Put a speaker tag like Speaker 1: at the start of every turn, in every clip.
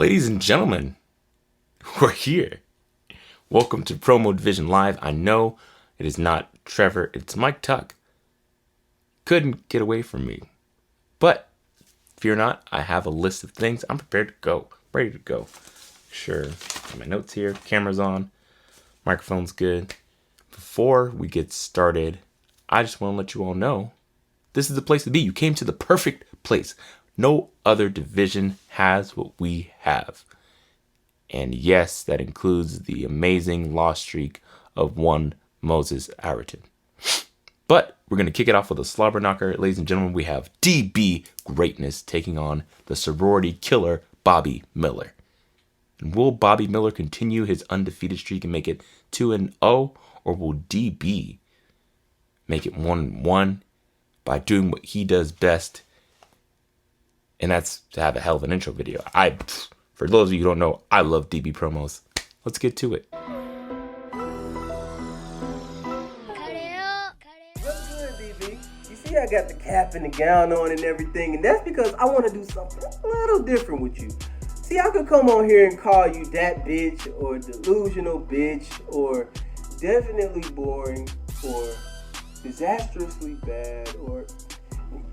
Speaker 1: Ladies and gentlemen, we're here. Welcome to Promo Division Live. I know it is not Trevor, it's Mike Tuck. Couldn't get away from me. But fear not, I have a list of things. I'm prepared to go. Ready to go. Sure. Got my notes here. Camera's on. Microphone's good. Before we get started, I just want to let you all know this is the place to be. You came to the perfect place. No other division has what we have. And yes, that includes the amazing loss streak of one Moses Ayrton. But we're going to kick it off with a slobber knocker. Ladies and gentlemen, we have DB Greatness taking on the sorority killer, Bobby Miller. And will Bobby Miller continue his undefeated streak and make it 2-0? Or will DB make it 1-1 by doing what he does best? And that's to have a hell of an intro video. For those of you who don't know, I love DB promos. Let's get to it.
Speaker 2: What's good, DB? You see I got the cap and the gown on and everything, and that's because I want to do something a little different with you. See, I could come on here and call you that bitch, or delusional bitch, or definitely boring, or disastrously bad, or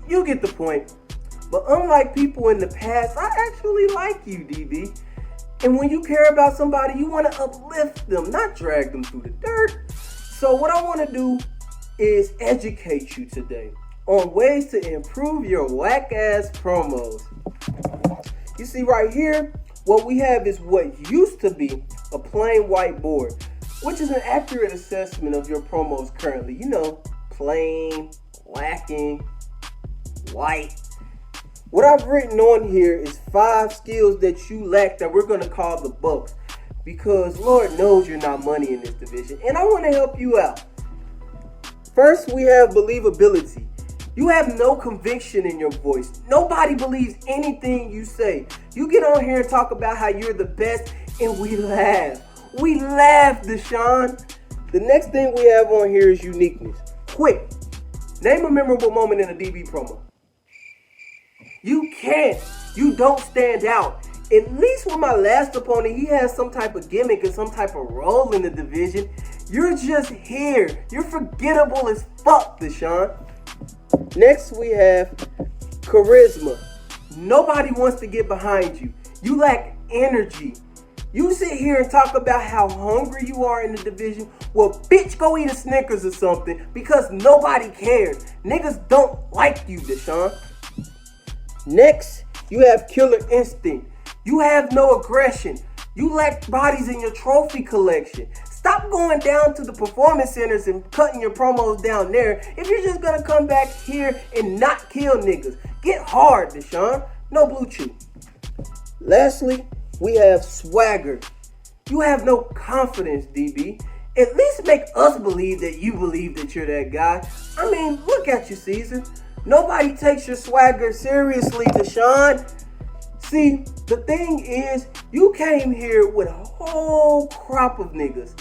Speaker 2: you get the point. But unlike people in the past, I actually like you, DB. And when you care about somebody, you want to uplift them, not drag them through the dirt. So what I want to do is educate you today on ways to improve your whack-ass promos. You see right here, what we have is what used to be a plain white board, which is an accurate assessment of your promos currently. You know, plain, lacking, white. What I've written on here is 5 skills that you lack that we're going to call the bucks. Because Lord knows you're not money in this division. And I want to help you out. First, we have believability. You have no conviction in your voice. Nobody believes anything you say. You get on here and talk about how you're the best and we laugh. We laugh, Deshaun. The next thing we have on here is uniqueness. Quick, name a memorable moment in a DB promo. You can't. You don't stand out. At least with my last opponent, he has some type of gimmick and some type of role in the division. You're just here. You're forgettable as fuck, Deshaun. Next, we have charisma. Nobody wants to get behind you. You lack energy. You sit here and talk about how hungry you are in the division. Well, bitch, go eat a Snickers or something because nobody cares. Niggas don't like you, Deshaun. Next, you have killer instinct. You have no aggression. You lack bodies in your trophy collection. Stop going down to the performance centers and cutting your promos down there if you're just gonna come back here and not kill niggas. Get hard, Deshaun. No blue chew. Lastly, we have swagger. You have no confidence, DB. At least make us believe that you believe that you're that guy. I mean, look at you, Caesar. Nobody takes your swagger seriously, Deshaun. See, the thing is, you came here with a whole crop of niggas,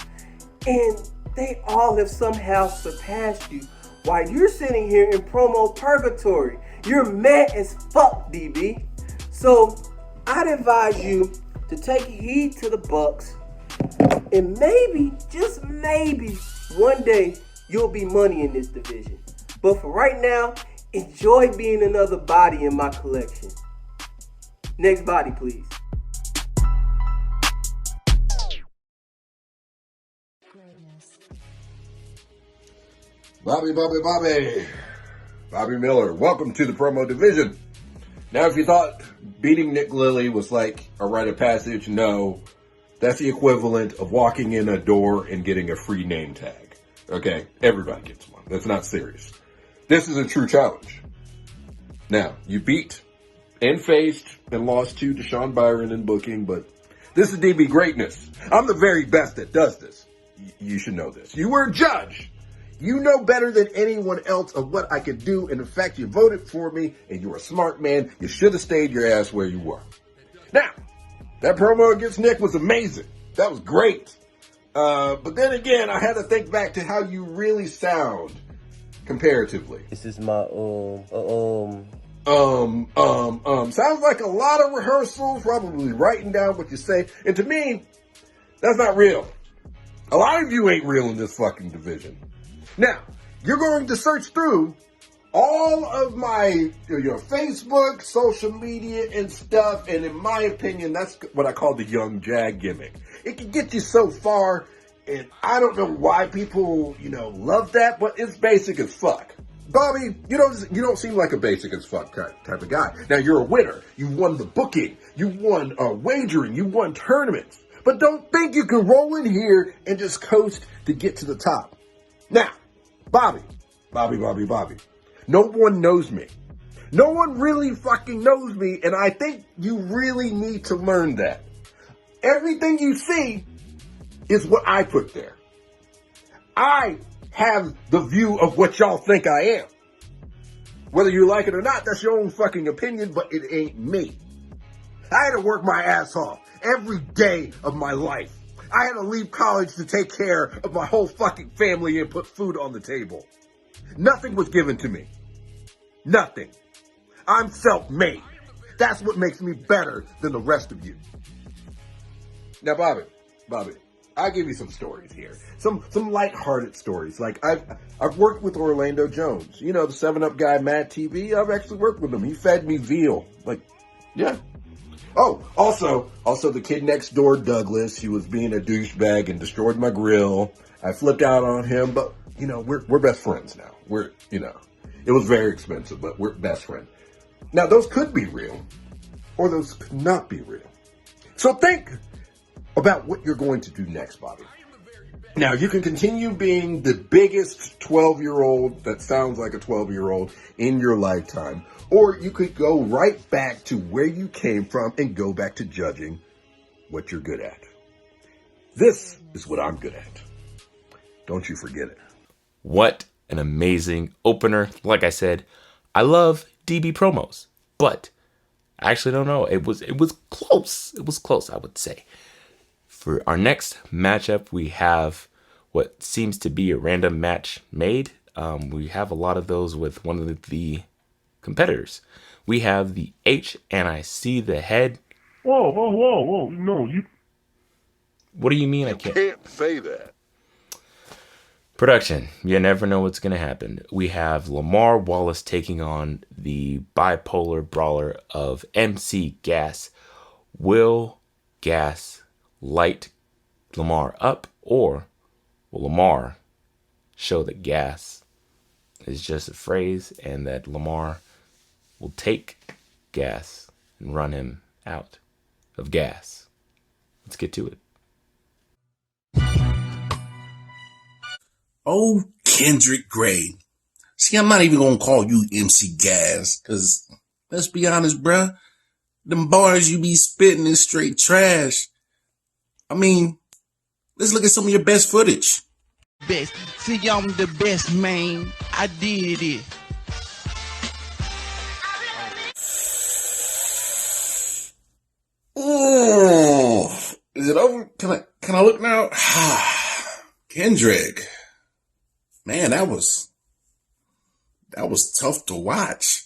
Speaker 2: and they all have somehow surpassed you while you're sitting here in promo purgatory. You're mad as fuck, DB. So, I'd advise you to take heed to the bucks, and maybe, just maybe, one day you'll be money in this division. But for right now, enjoy being another body in my collection. Next body, please.
Speaker 3: Bobby Miller, welcome to the promo division. Now, if you thought beating Nick Lilly was like a rite of passage, no. That's the equivalent of walking in a door and getting a free name tag. Okay? Everybody gets one. That's not serious. This is a true challenge. Now, you beat and faced and lost to Deshaun Byron in booking, but this is DB Greatness. I'm the very best that does this. You should know this. You were a judge. You know better than anyone else of what I could do, and in fact, you voted for me, and you're a smart man. You should have stayed your ass where you were. Now, that promo against Nick was amazing. That was great. But then again, I had to think back to how you really sound comparatively.
Speaker 2: This is my
Speaker 3: Sounds like a lot of rehearsals, probably writing down what you say. And to me, that's not real. A lot of you ain't real in this fucking division. Now, you're going to search through all of my your Facebook, social media, and stuff, and in my opinion, that's what I call the young jag gimmick. It can get you so far, and I don't know why people, love that, but it's basic as fuck. Bobby, you don't seem like a basic as fuck type of guy. Now, you're a winner. You won the booking. You won wagering. You won tournaments. But don't think you can roll in here and just coast to get to the top. Now, Bobby. No one knows me. No one really fucking knows me, and I think you really need to learn that. Everything you see is what I put there. I have the view of what y'all think I am. Whether you like it or not, that's your own fucking opinion, but it ain't me. I had to work my ass off every day of my life. I had to leave college to take care of my whole fucking family and put food on the table. Nothing was given to me. Nothing. I'm self-made. That's what makes me better than the rest of you. Now, Bobby, I'll give you some stories here. Some lighthearted stories. Like, I've worked with Orlando Jones. The 7-Up guy, Mad TV. I've actually worked with him. He fed me veal. Yeah. Oh, also the kid next door, Douglas. He was being a douchebag and destroyed my grill. I flipped out on him, but, we're best friends now. It was very expensive, but we're best friends. Now, those could be real, or those could not be real. So think about what you're going to do next, Bobby. Now, you can continue being the biggest 12-year-old that sounds like a 12-year-old in your lifetime, or you could go right back to where you came from and go back to judging what you're good at. This is what I'm good at. Don't you forget it.
Speaker 1: What an amazing opener. Like I said, I love DB promos, but I actually don't know. It was close. It was close, I would say. For our next matchup, we have what seems to be a random match made. We have a lot of those with one of the competitors. We have the H and I see the head.
Speaker 4: Whoa. No, you...
Speaker 1: What do you mean
Speaker 4: I can't say that.
Speaker 1: Production, you never know what's going to happen. We have Lamar Wallace taking on the bipolar brawler of MC Gas. Will Gas light Lamar up, or will Lamar show that Gas is just a phrase and that Lamar will take Gas and run him out of gas? Let's get to it.
Speaker 5: Oh, Kendrick Gray. See, I'm not even gonna call you MC Gas, cause let's be honest, bruh. Them bars you be spitting is straight trash. I mean, let's look at some of your best footage.
Speaker 6: Best. See, I'm the best, man. I did it.
Speaker 5: Oh, is it over? Can I look now? Kendrick. Man, that was tough to watch.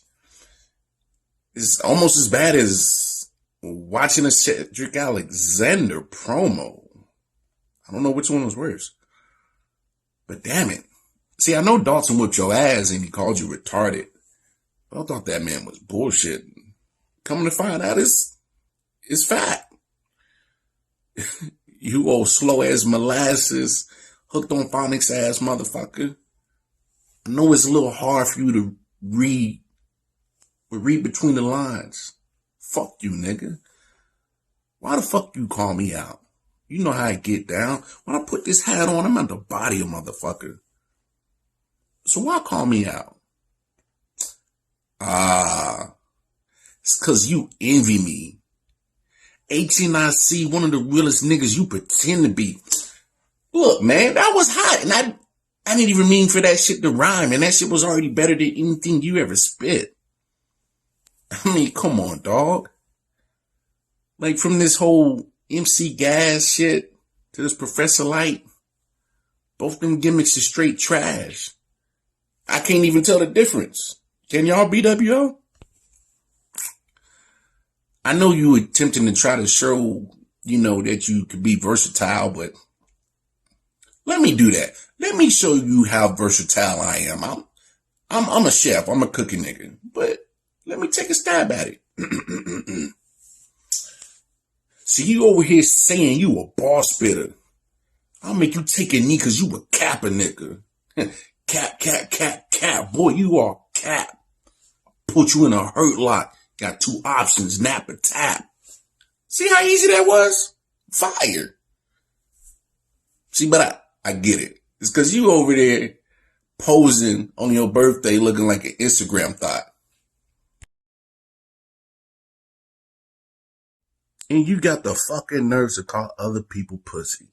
Speaker 5: It's almost as bad as watching a Cedric Alexander promo. I don't know which one was worse. But damn it. See, I know Dalton whipped your ass and he called you retarded. But I thought that man was bullshit. Coming to find out, it's fat. You old slow ass molasses, hooked on phonics ass motherfucker. I know it's a little hard for you to read, but read between the lines. Fuck you, nigga. Why the fuck you call me out? You know how I get down. When I put this hat on, I'm at the body of motherfucker. So why call me out? It's cause you envy me. HNIC, one of the realest niggas you pretend to be. Look, man, that was hot. And I didn't even mean for that shit to rhyme. And that shit was already better than anything you ever spit. I mean, come on, dog. Like from this whole MC Gas shit to this Professor Light, both them gimmicks are straight trash. I can't even tell the difference. Can y'all BWO? I know you were attempting to try to show, that you could be versatile, but let me do that. Let me show you how versatile I am. I'm a chef. I'm a cooking nigga, but let me take a stab at it. See, you over here saying you a boss spitter. I'll make you take a knee cause you a capper nigga. Cap. Boy, you are cap. Put you in a hurt lock. Got 2 options, nap or tap. See how easy that was? Fire. See, but I get it. It's cause you over there posing on your birthday looking like an Instagram thought. And you got the fucking nerves to call other people pussy.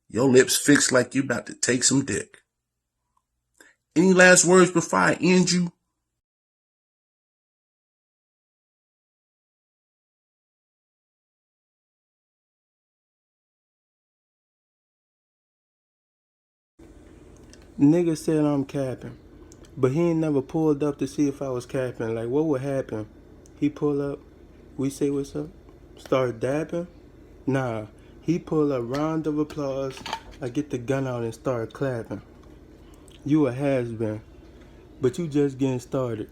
Speaker 5: Your lips fixed like you about to take some dick. Any last words before I end you?
Speaker 7: Nigga said I'm capping, but he ain't never pulled up to see if I was capping. Like, what would happen? He pull up, we say what's up, start dapping? Nah, he pull up, round of applause, I get the gun out and start clapping. You a has-been, but you just getting started.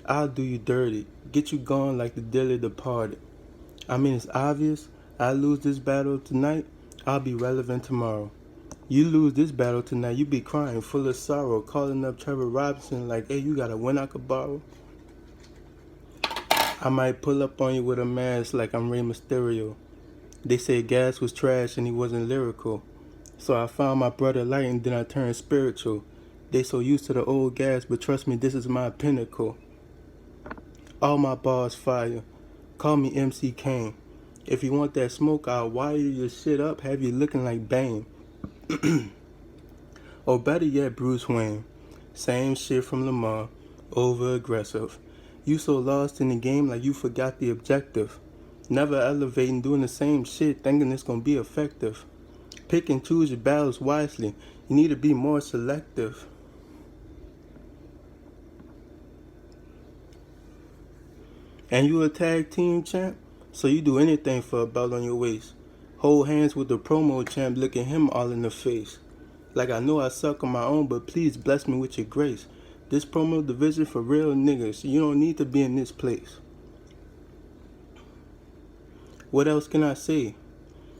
Speaker 7: I'll do you dirty, get you gone like the dearly departed. I mean, it's obvious, I lose this battle tonight, I'll be relevant tomorrow. You lose this battle tonight, you be crying, full of sorrow, calling up Trevor Robinson like, hey, you got a win I could borrow? I might pull up on you with a mask like I'm Rey Mysterio. They say Gas was trash and he wasn't lyrical. So I found my brother light and then I turned spiritual. They so used to the old Gas, but trust me, this is my pinnacle. All my bars fire. Call me MC Kane. If you want that smoke, I'll wire your shit up, have you looking like Bane. Or better yet, Bruce Wayne. Same shit from Lamar. Over aggressive. You so lost in the game like you forgot the objective. Never elevating, doing the same shit, thinking it's gonna be effective. Pick and choose your battles wisely. You need to be more selective. And you a tag team champ? So you do anything for a belt on your waist. Hold hands with the promo champ, looking him all in the face. Like I know I suck on my own, but please bless me with your grace. This promo division for real niggas. You don't need to be in this place. What else can I say?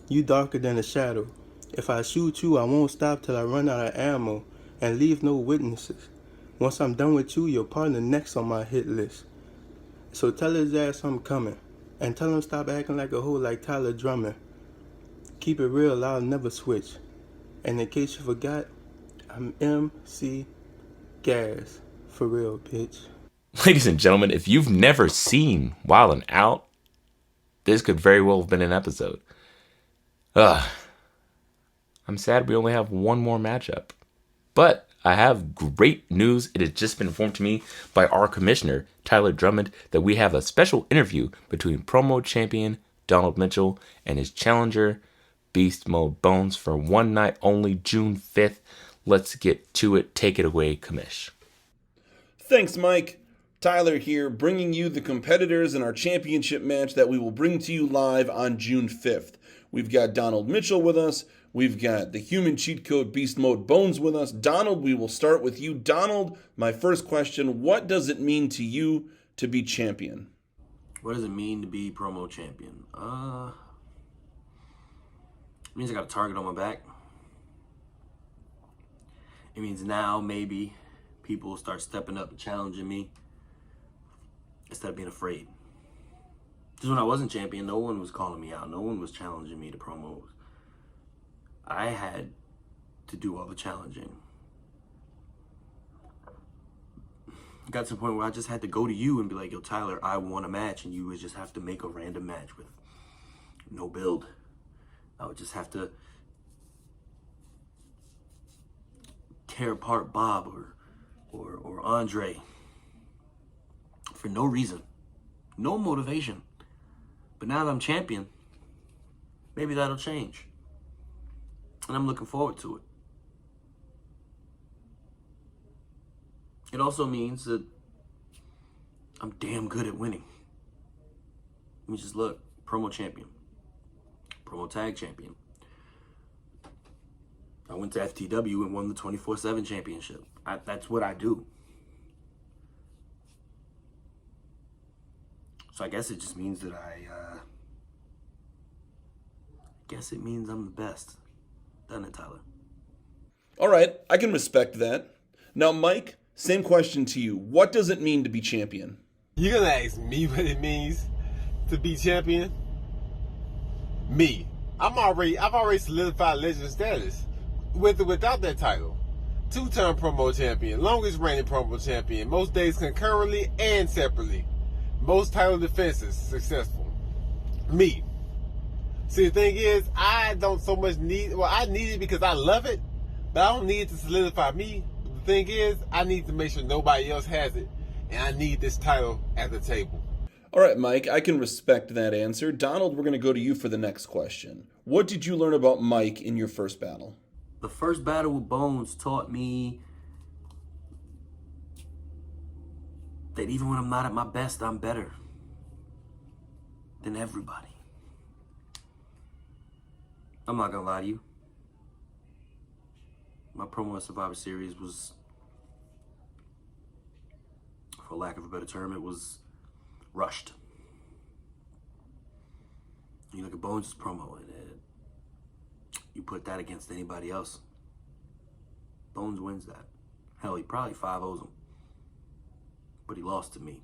Speaker 7: You darker than a shadow. If I shoot you, I won't stop till I run out of ammo and leave no witnesses. Once I'm done with you, your partner next on my hit list. So tell his ass I'm coming. And tell him stop acting like a hoe like Tyler Drummond. Keep it real, I'll never switch. And in case you forgot, I'm MC Gas. For real, bitch.
Speaker 1: Ladies and gentlemen, if you've never seen Wild 'N Out, this could very well have been an episode. I'm sad we only have one more matchup. But I have great news. It has just been informed to me by our commissioner, Tyler Drummond, that we have a special interview between promo champion Donald Mitchell and his challenger, Beast Mode Bones, for one night only, June 5th. Let's get to it. Take it away, Commish.
Speaker 8: Thanks, Mike. Tyler here, bringing you the competitors in our championship match that we will bring to you live on June 5th. We've got Donald Mitchell with us. We've got the human cheat code Beast Mode Bones with us. Donald, we will start with you. Donald, my first question, what does it mean to you to be champion?
Speaker 9: What does it mean to be promo champion? It means I got a target on my back. It means now maybe people will start stepping up and challenging me instead of being afraid. Because when I wasn't champion, no one was calling me out. No one was challenging me to promos. I had to do all the challenging. It got to the point where I just had to go to you and be like, yo, Tyler, I want a match. And you would just have to make a random match with no build. I would just have to tear apart Bob or Andre for no reason. No motivation. But now that I'm champion, maybe that'll change. And I'm looking forward to it. It also means that I'm damn good at winning. Let me just look. Promo champion. Promo tag champion. I went to FTW and won the 24/7 championship. That's what I do. So I guess it just means that guess it means I'm the best. Doesn't it, Tyler?
Speaker 8: All right, I can respect that. Now, Mike, same question to you. What does it mean to be champion?
Speaker 10: You're gonna ask me what it means to be champion? Me. I've already solidified legend status with or without that title. 2-time promo champion, longest reigning promo champion, most days concurrently and separately. Most title defenses successful. Me. See, the thing is, I don't so much need, I need it because I love it, but I don't need it to solidify me. The thing is, I need to make sure nobody else has it, and I need this title at the table.
Speaker 8: All right, Mike, I can respect that answer. Donald, we're going to go to you for the next question. What did you learn about Mike in your first battle?
Speaker 9: The first battle with Bones taught me that even when I'm not at my best, I'm better than everybody. I'm not gonna lie to you. My promo at Survivor Series was, for lack of a better term, it was rushed. You look at Bones' promo, and you put that against anybody else, Bones wins that. Hell, he probably 5-0's him. But he lost to me.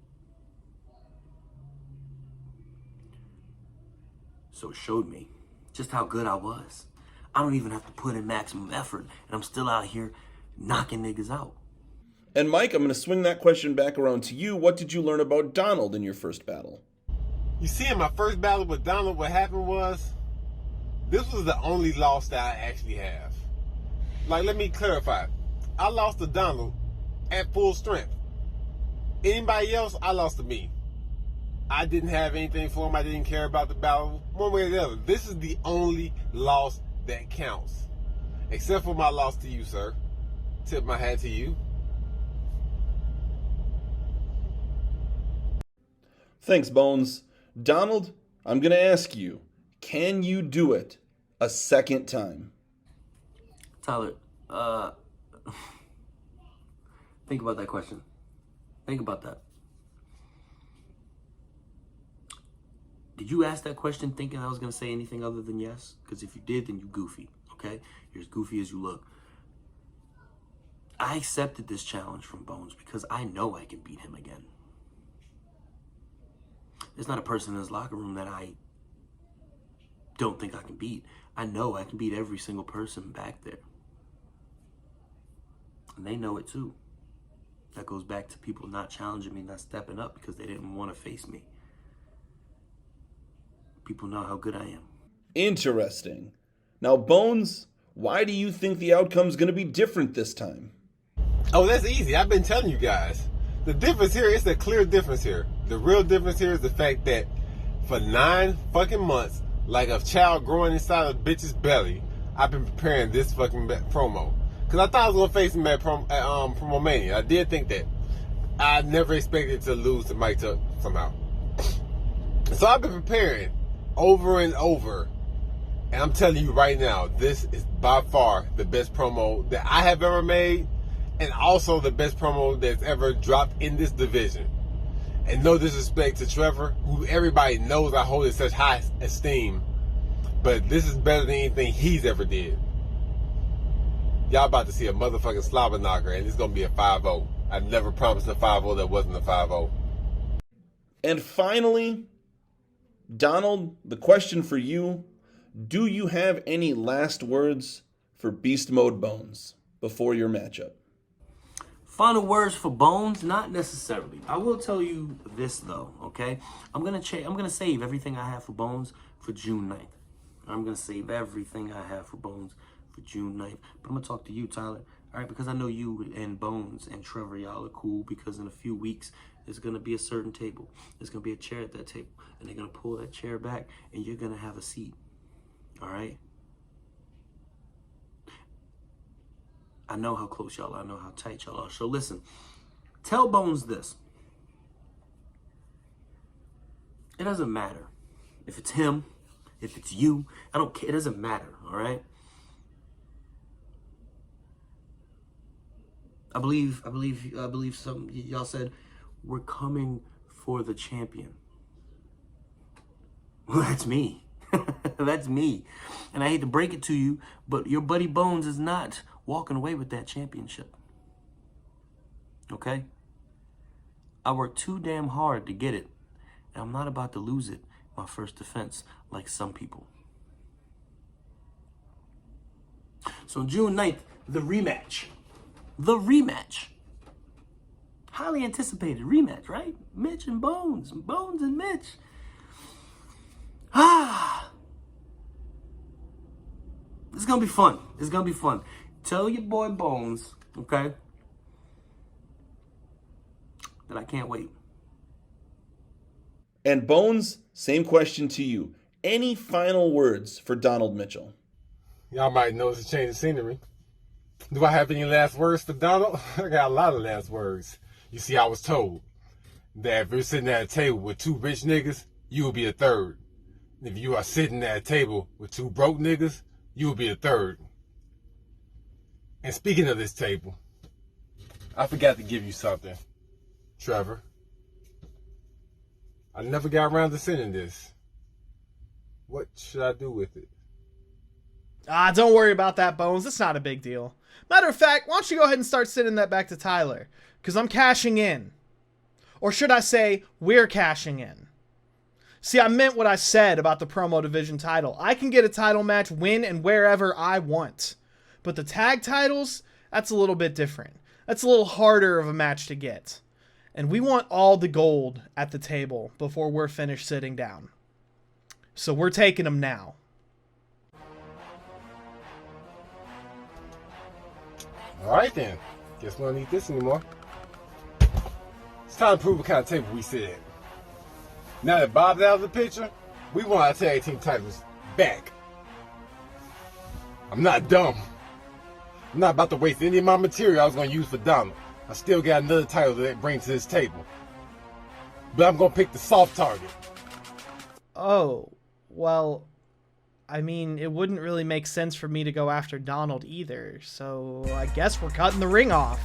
Speaker 9: So it showed me just how good I was. I don't even have to put in maximum effort, and I'm still out here knocking niggas out.
Speaker 8: And Mike, I'm going to swing that question back around to you. What did you learn about Donald in your first battle?
Speaker 10: You see, in my first battle with Donald, what happened was, this was the only loss that I actually have. Like, let me clarify. I lost to Donald at full strength. Anybody else, I lost to me. I didn't have anything for him. I didn't care about the battle one way or the other. This is the only loss that counts. Except for my loss to you, sir. Tip my hat to you.
Speaker 8: Thanks, Bones. Donald, I'm going to ask you, can you do it a second time?
Speaker 9: Tyler, think about that question. Think about that. Did you ask that question thinking I was going to say anything other than yes? Because if you did, then you goofy, okay? You're as goofy as you look. I accepted this challenge from Bones because I know I can beat him again. There's not a person in his locker room that I don't think I can beat. I know I can beat every single person back there. And they know it too. That goes back to people not challenging me, not stepping up because they didn't want to face me. People know how good I am.
Speaker 8: Interesting. Now, Bones, why do you think the outcome's going to be different this time?
Speaker 10: Oh, that's easy. I've been telling you guys. The difference here, it's a clear difference here. The real difference here is the fact that for 9 fucking months, like a child growing inside a bitch's belly, I've been preparing this fucking promo. Because I thought I was going to face him at Promo Mania. I did think that. I never expected to lose to Mike Tuck somehow. So I've been preparing over and over. And I'm telling you right now, this is by far the best promo that I have ever made. And also the best promo that's ever dropped in this division. And no disrespect to Trevor, who everybody knows I hold in such high esteem. But this is better than anything he's ever did. Y'all about to see a motherfucking slobber knocker, and it's going to be a 5-0. I never promised a 5-0 that wasn't a 5-0.
Speaker 8: And finally, Donald, the question for you, do you have any last words for Beast Mode Bones before your matchup?
Speaker 9: Final words for Bones? Not necessarily. I will tell you this though, okay? I'm gonna save everything I have for Bones for June 9th. I'm gonna save everything I have for Bones for June 9th. But I'm gonna talk to you, Tyler. All right, because I know you and Bones and Trevor, y'all are cool, because in a few weeks there's gonna be a certain table. There's gonna be a chair at that table, and they're gonna pull that chair back, and you're gonna have a seat. All right? I know how close y'all are. I know how tight y'all are. So listen, tell Bones this. It doesn't matter if it's him, if it's you. I don't care. It doesn't matter, all right? I believe some y'all said we're coming for the champion. Well, that's me. That's me. And I hate to break it to you, but your buddy Bones is not walking away with that championship. Okay? I worked too damn hard to get it, and I'm not about to lose it my first defense like some people. So June 9th, the rematch. The rematch. Highly anticipated rematch, right? Mitch and Bones. Bones and Mitch. It's gonna be fun. It's gonna be fun. Tell your boy Bones, okay, that I can't wait.
Speaker 8: And Bones, same question to you. Any final words for Donald Mitchell?
Speaker 10: Y'all might notice a change of scenery. Do I have any last words for Donald? I got a lot of last words. You see, I was told that if you're sitting at a table with two rich niggas, you will be a third. If you are sitting at a table with two broke niggas, you will be a third. And speaking of this table, I forgot to give you something, Trevor. I never got around to sending this. What should I do with it?
Speaker 11: Don't worry about that, Bones. It's not a big deal. Matter of fact, why don't you go ahead and start sending that back to Tyler? Because I'm cashing in. Or should I say, we're cashing in. See, I meant what I said about the promo division title. I can get a title match when and wherever I want. But the tag titles, that's a little bit different. That's a little harder of a match to get. And we want all the gold at the table before we're finished sitting down. So we're taking them now.
Speaker 10: All right then. Guess we don't need this anymore. It's time to prove what kind of table we sit at. Now that Bob's out of the picture, we want our tag team titles back. I'm not dumb. I'm not about to waste any of my material I was going to use for Donald. I still got another title that brings to this table. But I'm going to pick the soft target.
Speaker 11: Oh, well, I mean, it wouldn't really make sense for me to go after Donald either, so I guess we're cutting the ring off.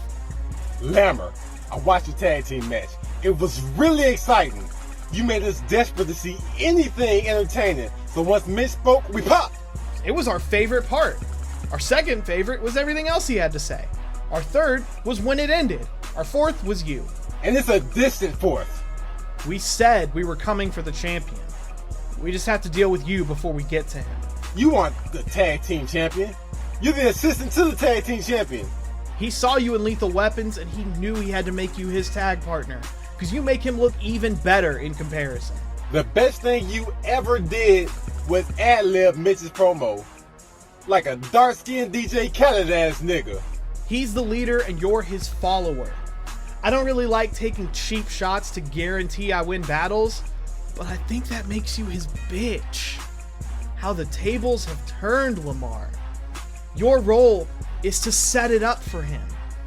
Speaker 10: Lammer, I watched your tag team match. It was really exciting. You made us desperate to see anything entertaining. So once Mitch spoke, we popped.
Speaker 11: It was our favorite part. Our second favorite was everything else he had to say. Our third was when it ended. Our fourth was you.
Speaker 10: And it's a distant fourth.
Speaker 11: We said we were coming for the champion. We just have to deal with you before we get to him.
Speaker 10: You aren't the tag team champion. You're the assistant to the tag team champion.
Speaker 11: He saw you in Lethal Weapons and he knew he had to make you his tag partner. Because you make him look even better in comparison.
Speaker 10: The best thing you ever did was ad-lib Mitch's promo. Like a dark-skinned DJ Khaled ass nigga.
Speaker 11: He's the leader and you're his follower. I don't really like taking cheap shots to guarantee I win battles, but I think that makes you his bitch. How the tables have turned, Lamar. Your role is to set it up for him.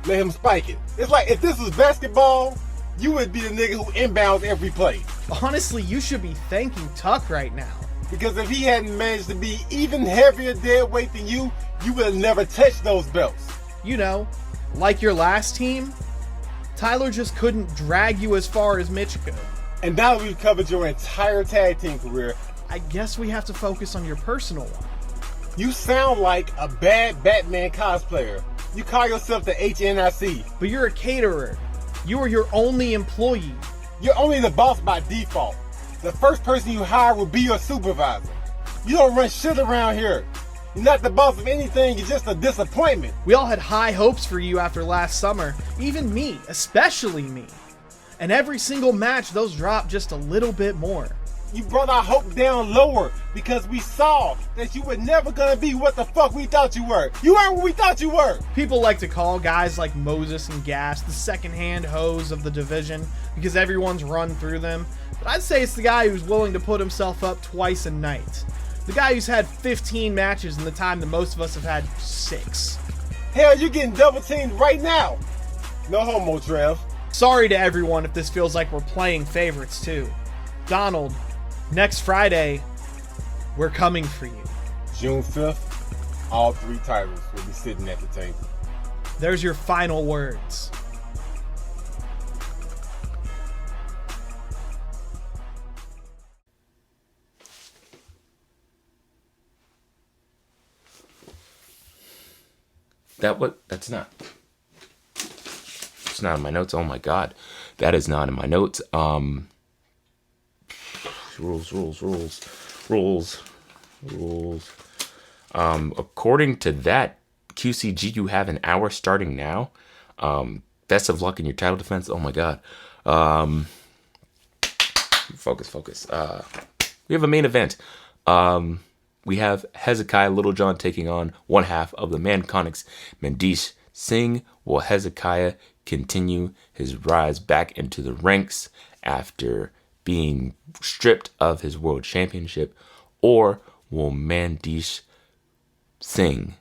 Speaker 10: Let him spike it. It's like if this was basketball, you would be the nigga who inbounds every play.
Speaker 11: Honestly, you should be thanking Tuck right now.
Speaker 10: Because if he hadn't managed to be even heavier dead weight than you, you would have never touched those belts.
Speaker 11: You know, like your last team, Tyler just couldn't drag you as far as Mitch could.
Speaker 10: And now that we've covered your entire tag team career,
Speaker 11: I guess we have to focus on your personal one.
Speaker 10: You sound like a bad Batman cosplayer. You call yourself the HNIC.
Speaker 11: But you're a caterer. You are your only employee.
Speaker 10: You're only the boss by default. The first person you hire will be your supervisor. You don't run shit around here. You're not the boss of anything, you're just a disappointment.
Speaker 11: We all had high hopes for you after last summer. Even me, especially me. And every single match, those dropped just a little bit more.
Speaker 10: You brought our hope down lower because we saw that you were never gonna be what the fuck we thought you were. You weren't what we thought you were.
Speaker 11: People like to call guys like Moses and Gas the second-hand hose of the division because everyone's run through them. But I'd say it's the guy who's willing to put himself up twice a night. The guy who's had 15 matches in the time that most of us have had 6.
Speaker 10: Hell, you're getting double teamed right now. No homo, Trev.
Speaker 11: Sorry to everyone if this feels like we're playing favorites too. Donald, Next Friday, we're coming for you.
Speaker 10: June 5th, all 3 titles will be sitting at the table.
Speaker 11: There's your final words.
Speaker 1: That's not. It's not in my notes. Oh my god. That is not in my notes. Rules. According to that, QCG, you have an hour starting now. Best of luck in your title defense. Oh my god. Focus. We have a main event. We have Hezekiah Littlejohn taking on one half of the Manconics, Mandesh Singh. Will Hezekiah continue his rise back into the ranks after being stripped of his world championship, or will Mandesh Singh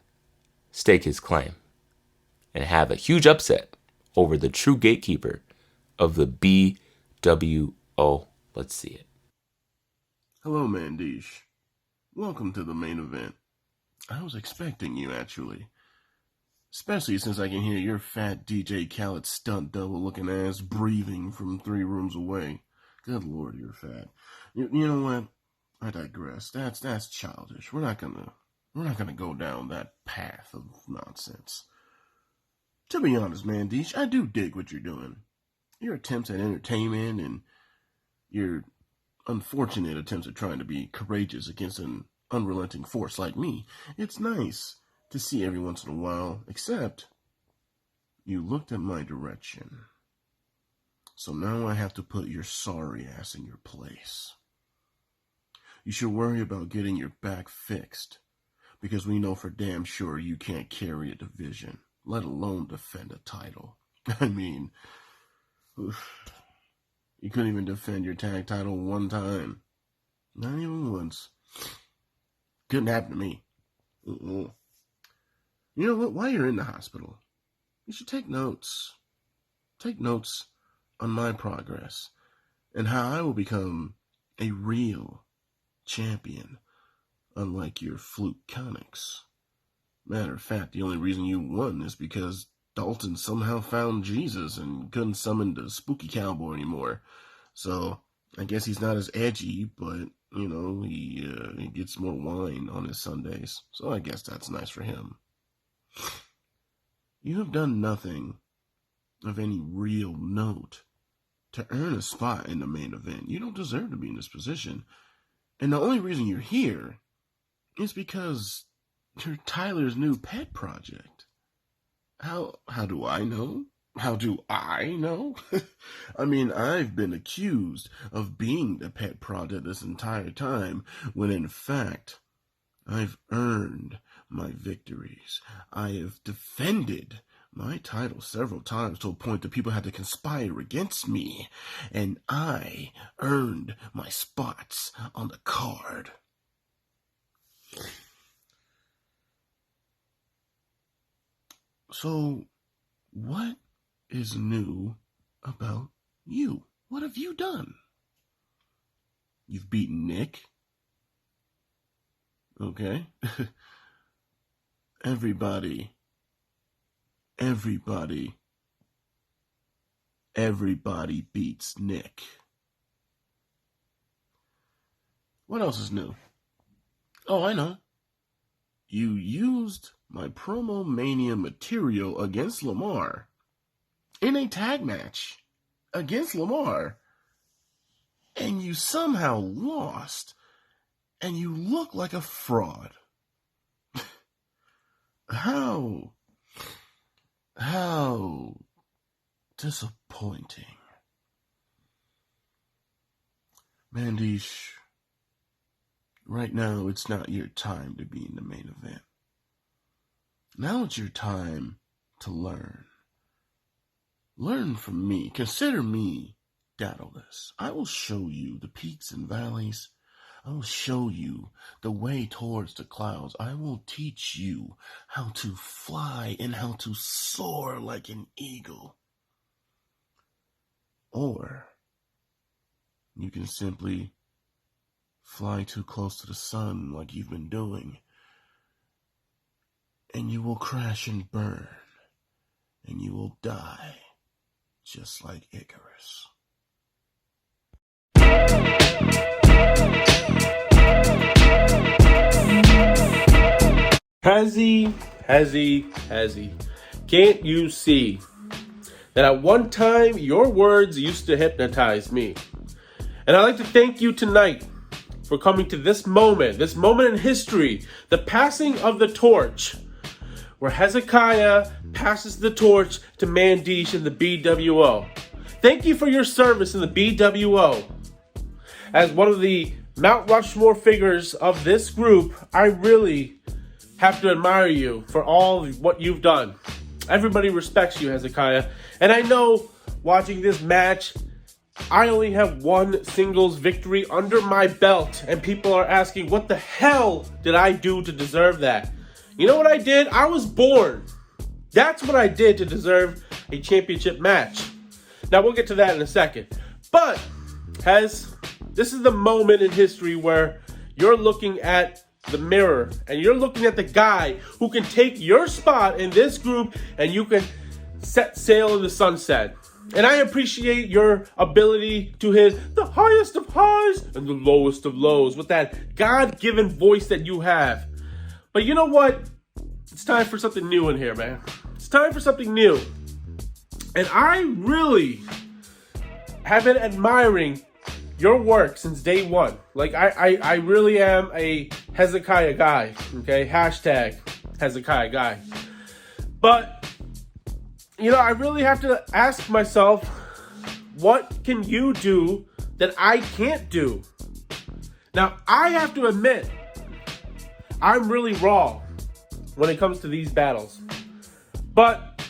Speaker 1: stake his claim and have a huge upset over the true gatekeeper of the BWO? Let's see it.
Speaker 5: Hello, Mandesh. Welcome to the main event. I was expecting you, actually. Especially since I can hear your fat DJ Khaled stunt double looking ass breathing from 3 rooms away. Good lord, you're fat. You know what? I digress. That's childish. We're not gonna go down that path of nonsense. To be honest, Mandesh, I do dig what you're doing. Your attempts at entertainment and your unfortunate attempts at trying to be courageous against an unrelenting force like me. It's nice to see every once in a while, except you looked at my direction. So now I have to put your sorry ass in your place. You should worry about getting your back fixed, because we know for damn sure you can't carry a division, let alone defend a title. I mean, you couldn't even defend your tag title one time. Not even once. Couldn't happen to me. You know what? While you're in the hospital, you should take notes. Take notes on my progress and how I will become a real champion, unlike your fluke conics. Matter of fact, the only reason you won is because Dalton somehow found Jesus and couldn't summon the spooky cowboy anymore. So I guess he's not as edgy, but, you know, he gets more wine on his Sundays. So I guess that's nice for him. You have done nothing of any real note to earn a spot in the main event. You don't deserve to be in this position. And the only reason you're here is because you're Tyler's new pet project. How do I know? How do I know? I mean, I've been accused of being the pet project this entire time, when in fact, I've earned my victories. I have defended my title several times to a point that people had to conspire against me, and I earned my spots on the card. So, what is new about you? What have you done? You've beaten Nick. Okay. Everybody beats Nick. What else is new? Oh, I know. You used my Promo Mania material against Lamar in a tag match against Lamar, and you somehow lost, and you look like a fraud. How disappointing. Mandesh, right now it's not your time to be in the main event. Now it's your time to learn. Learn from me. Consider me Daedalus. I will show you the peaks and valleys. I will show you the way towards the clouds. I will teach you how to fly and how to soar like an eagle. Or you can simply fly too close to the sun like you've been doing, and you will crash and burn, and you will die just like Icarus.
Speaker 12: Hezzy. Can't you see that at one time your words used to hypnotize me? And I'd like to thank you tonight for coming to this moment in history, the passing of the torch, where Hezekiah passes the torch to Mandish in the BWO. Thank you for your service in the BWO. As one of the Mount Rushmore figures of this group, I really have to admire you for all what you've done. Everybody respects you, Hezekiah. And I know, watching this match, I only have one singles victory under my belt, and people are asking, what the hell did I do to deserve that? You know what I did? I was born. That's what I did to deserve a championship match. Now, we'll get to that in a second. But, this is the moment in history where you're looking at the mirror and you're looking at the guy who can take your spot in this group and you can set sail in the sunset. And I appreciate your ability to hit the highest of highs and the lowest of lows with that God-given voice that you have. But you know what? It's time for something new in here, man. It's time for something new. And I really have been admiring your work since day one. Like, I really am a Hezekiah guy, okay? Hashtag Hezekiah guy. But, you know, I really have to ask myself, what can you do that I can't do? Now, I have to admit, I'm really raw when it comes to these battles. But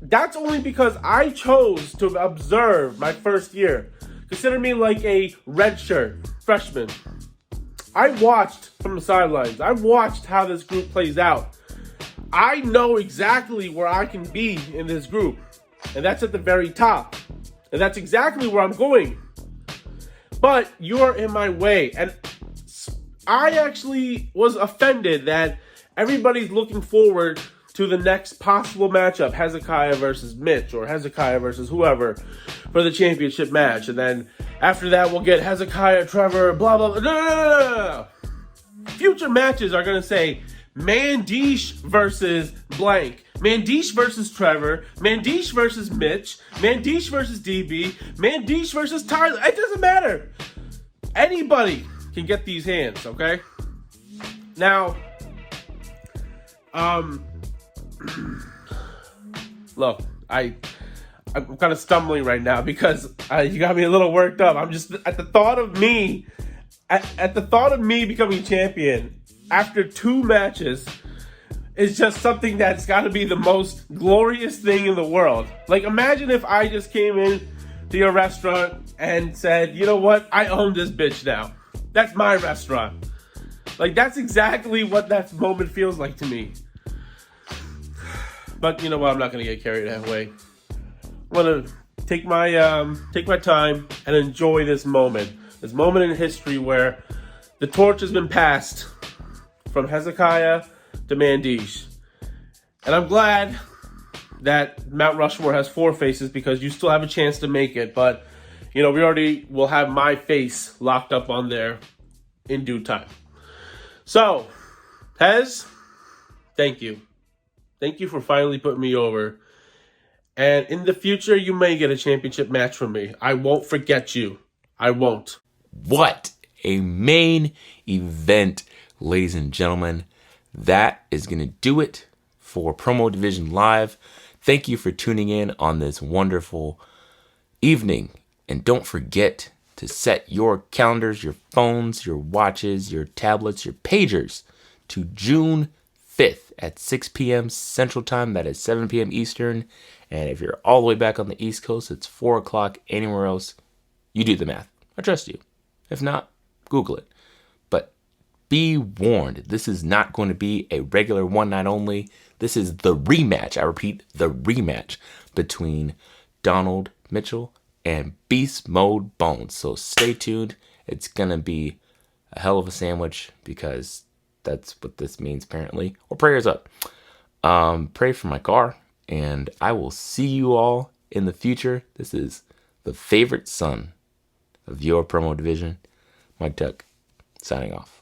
Speaker 12: that's only because I chose to observe my first year. Consider me like a redshirt freshman. I watched from the sidelines. I watched how this group plays out. I know exactly where I can be in this group. And that's at the very top. And that's exactly where I'm going. But you are in my way. And I actually was offended that everybody's looking forward to the next possible matchup, Hezekiah versus Mitch or Hezekiah versus whoever for the championship match. And then after that, we'll get Hezekiah, Trevor, blah, blah, blah. No. Future matches are going to say Mandish versus blank, Mandish versus Trevor, Mandish versus Mitch, Mandish versus DB, Mandish versus Tyler. It doesn't matter. Anybody can get these hands, okay? Now, look, I'm kind of stumbling right now because you got me a little worked up. I'm just at the thought of me, at the thought of me becoming champion after 2 matches is just something that's got to be the most glorious thing in the world. Like, imagine if I just came in to your restaurant and said, you know what, I own this bitch now. That's my restaurant. Like, that's exactly what that moment feels like to me. But you know what? I'm not going to get carried away. I'm going to take my time and enjoy this moment in history where the torch has been passed from Hezekiah to Mandish. And I'm glad that Mount Rushmore has 4 faces because you still have a chance to make it. But, you know, we already will have my face locked up on there in due time. So, Hez, thank you. Thank you for finally putting me over. And in the future, you may get a championship match from me. I won't forget you. I won't.
Speaker 1: What a main event, ladies and gentlemen. That is going to do it for Promo Division Live. Thank you for tuning in on this wonderful evening. And don't forget to set your calendars, your phones, your watches, your tablets, your pagers to June 5th at 6 p.m. Central Time. That is 7 p.m. Eastern. And if you're all the way back on the East Coast, it's 4 o'clock anywhere else. You do the math. I trust you. If not, Google it. But be warned, this is not going to be a regular one night only. This is the rematch. I repeat, the rematch between Donald Mitchell and Beast Mode Bones. So stay tuned. It's going to be a hell of a sandwich, because that's what this means apparently. Or prayers up. Pray for my car, and I will see you all in the future. This is the favorite son of your promo division, Mike Tuck, signing off.